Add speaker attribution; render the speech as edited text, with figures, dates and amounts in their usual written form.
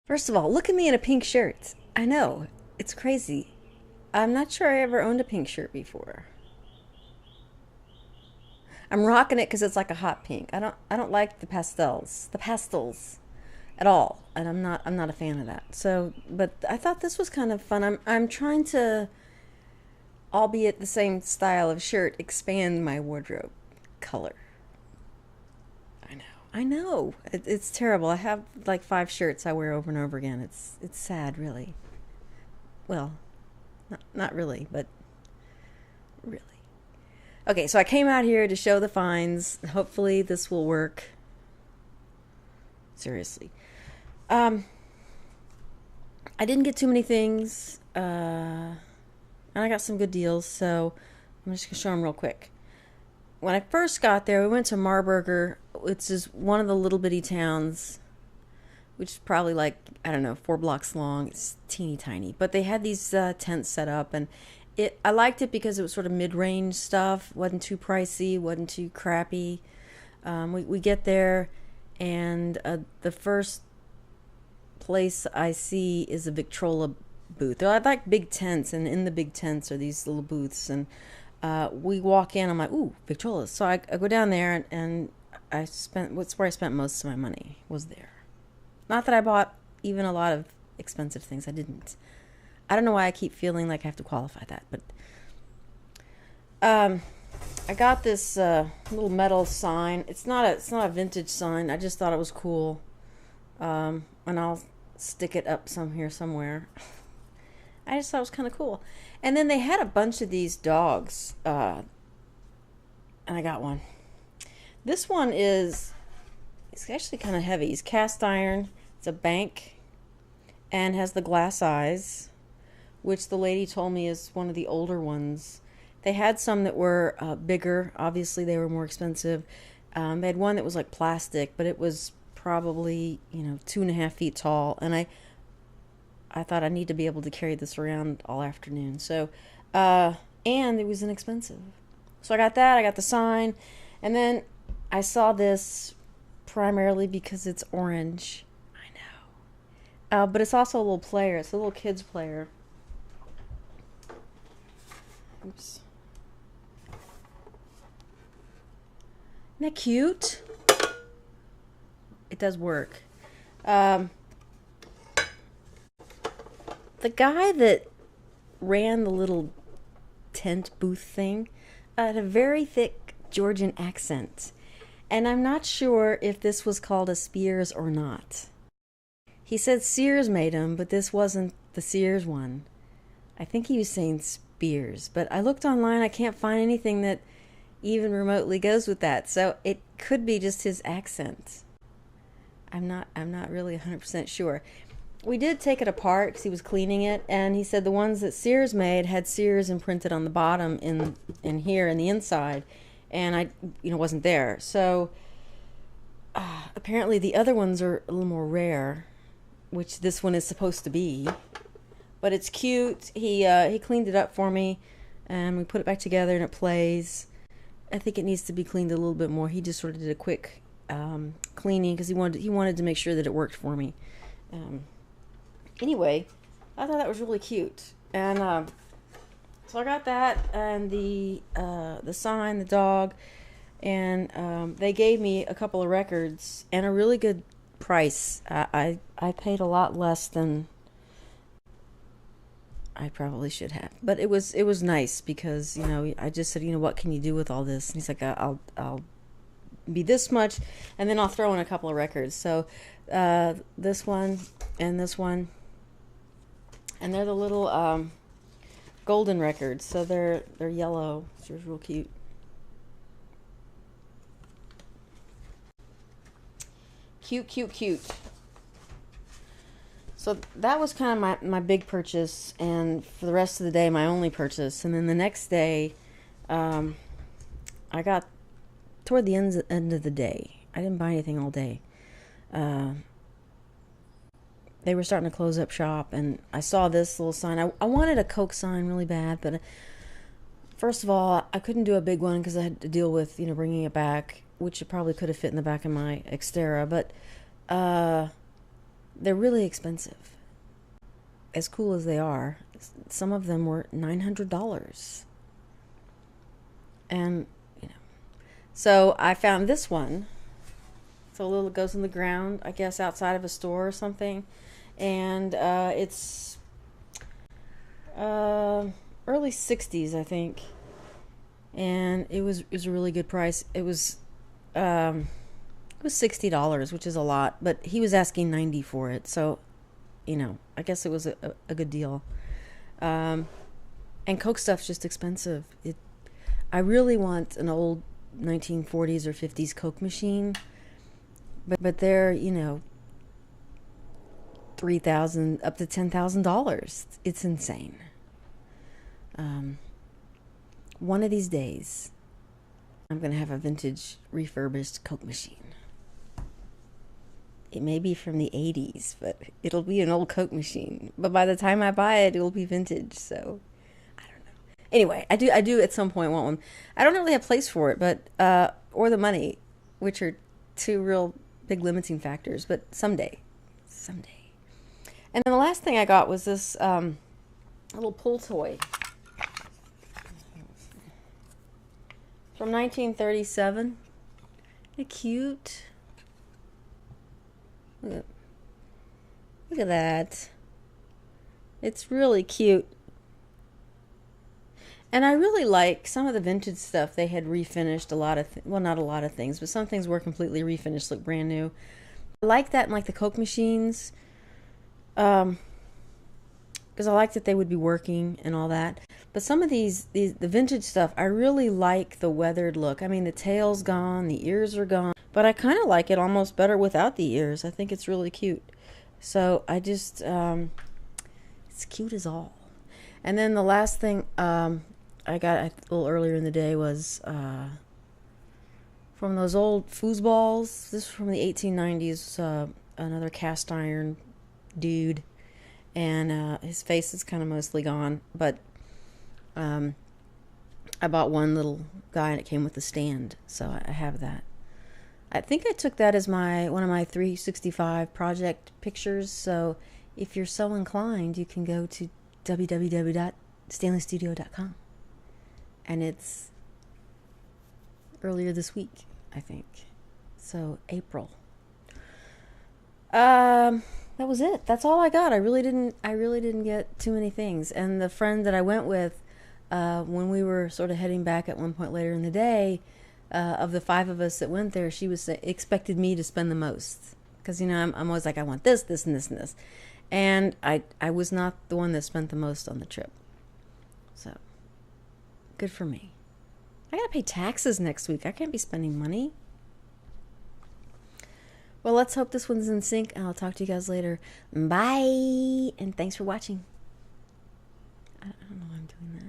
Speaker 1: First of all, look at me in a pink shirt. I know, it's crazy. I'm not sure I ever owned a pink shirt before. I'm rocking it because it's like a hot pink. I don't like the pastels at all, and I'm not a fan of that. So, but I thought this was kind of fun. I'm trying to, albeit the same style of shirt, expand my wardrobe color. I know. I know. It's terrible. I have like 5 shirts I wear over and over again. It's sad, really. Well, not really, but really. Okay, so I came out here to show the finds. Hopefully this will work. Seriously. Um, I didn't get too many things, and I got some good deals, so I'm just gonna show them real quick. When I first got there, we went to Marburger, which is one of the little bitty towns, which is probably like, I don't know, 4 blocks long. It's teeny tiny, but they had these tents set up, and I liked it because it was sort of mid-range stuff. Wasn't too pricey, wasn't too crappy. We get there, and the first place I see is a Victrola booth. I like big tents, and in the big tents are these little booths. And we walk in. I'm like, ooh, Victrola. So I go down there, and I spent. What's where I spent most of my money was there. Not that I bought even a lot of expensive things. I didn't. I don't know why I keep feeling like I have to qualify that, but um, I got this little metal sign. It's not a vintage sign. I just thought it was cool, and I'll stick it up somewhere. I just thought it was kind of cool. And then they had a bunch of these dogs, and I got one. This one is it's actually kind of heavy. It's cast iron. It's a bank and has the glass eyes, which the lady told me is one of the older ones. They had some that were bigger. Obviously, they were more expensive. They had one that was like plastic, but it was probably 2.5 feet tall, and I thought I need to be able to carry this around all afternoon. So, and it was inexpensive. So I got that. I got the sign, and then I saw this primarily because it's orange. I know, but it's also a little player. It's a little kids player. Oops. Isn't that cute? It does work. Um, the guy that ran the little tent booth thing had a very thick Georgian accent. And I'm not sure if this was called a Spears or not. He said Sears made them, but this wasn't the Sears one. I think he was saying Spears, but I looked online. I can't find anything that even remotely goes with that. So it could be just his accent. I'm not really 100% sure. We did take it apart because he was cleaning it, and he said the ones that Sears made had Sears imprinted on the bottom in here in the inside, and I wasn't there. So apparently the other ones are a little more rare, which this one is supposed to be. But it's cute. He cleaned it up for me, and we put it back together, and it plays. I think it needs to be cleaned a little bit more. He just sort of did a quick cleaning because he wanted to make sure that it worked for me. Anyway, I thought that was really cute, and so I got that and the sign, the dog, and they gave me a couple of records and a really good price. I paid a lot less than I probably should have, but it was nice because I just said, what can you do with all this? And he's like, I'll be this much, and then I'll throw in a couple of records. So this one and this one, and they're the little golden records. So they're yellow. It's real cute. Cute, cute, cute. So that was kind of my big purchase, and for the rest of the day, my only purchase. And then the next day, I got toward the end of the day. I didn't buy anything all day. They were starting to close up shop, and I saw this little sign. I wanted a Coke sign really bad, but first of all, I couldn't do a big one because I had to deal with bringing it back, which it probably could have fit in the back of my Xterra. But they're really expensive. As cool as they are, some of them were $900. And, you know, so I found this one. So a little goes in the ground, I guess, outside of a store or something. And it's early 60s, I think. And it was a really good price. It was $60, which is a lot, but he was asking $90 for it. So, you know, I guess it was a good deal. And Coke stuff's just expensive. I really want an old 1940s or 50s Coke machine, but they're, you know, $3,000 up to $10,000. It's insane. One of these days, I'm going to have a vintage refurbished Coke machine. It may be from the 80s, but it'll be an old Coke machine. But by the time I buy it, it'll be vintage, so I don't know. Anyway, I do at some point want one. I don't really have a place for it, but or the money, which are two real big limiting factors, but someday. And then the last thing I got was this little pull toy from 1937. Isn't it cute? Look at that. It's really cute. And I really like some of the vintage stuff. They had refinished a lot of, well, not a lot of things, but some things were completely refinished, look brand new. I like that in like the Coke machines. Because I like that they would be working and all that. But some of the vintage stuff, I really like the weathered look. I mean, the tail's gone, the ears are gone, but I kind of like it almost better without the ears. I think it's really cute. So I just, it's cute as all. And then the last thing I got a little earlier in the day was from those old foosballs. This is from the 1890s, another cast iron dude. And his face is kind of mostly gone, but I bought one little guy and it came with a stand, so I have that. I think I took that as one of my 365 project pictures, so if you're so inclined, you can go to www.stanleystudio.com, and it's earlier this week, I think, so April. That was it. That's all I got. I really didn't get too many things. And the friend that I went with, when we were sort of heading back at one point later in the day, of the 5 of us that went there, she expected me to spend the most. Because, you know, I'm always like, I want this, this, and this, and this. And I was not the one that spent the most on the trip. So, good for me. I gotta pay taxes next week. I can't be spending money. Well, let's hope this one's in sync, and I'll talk to you guys later. Bye, and thanks for watching. I don't know why I'm doing that.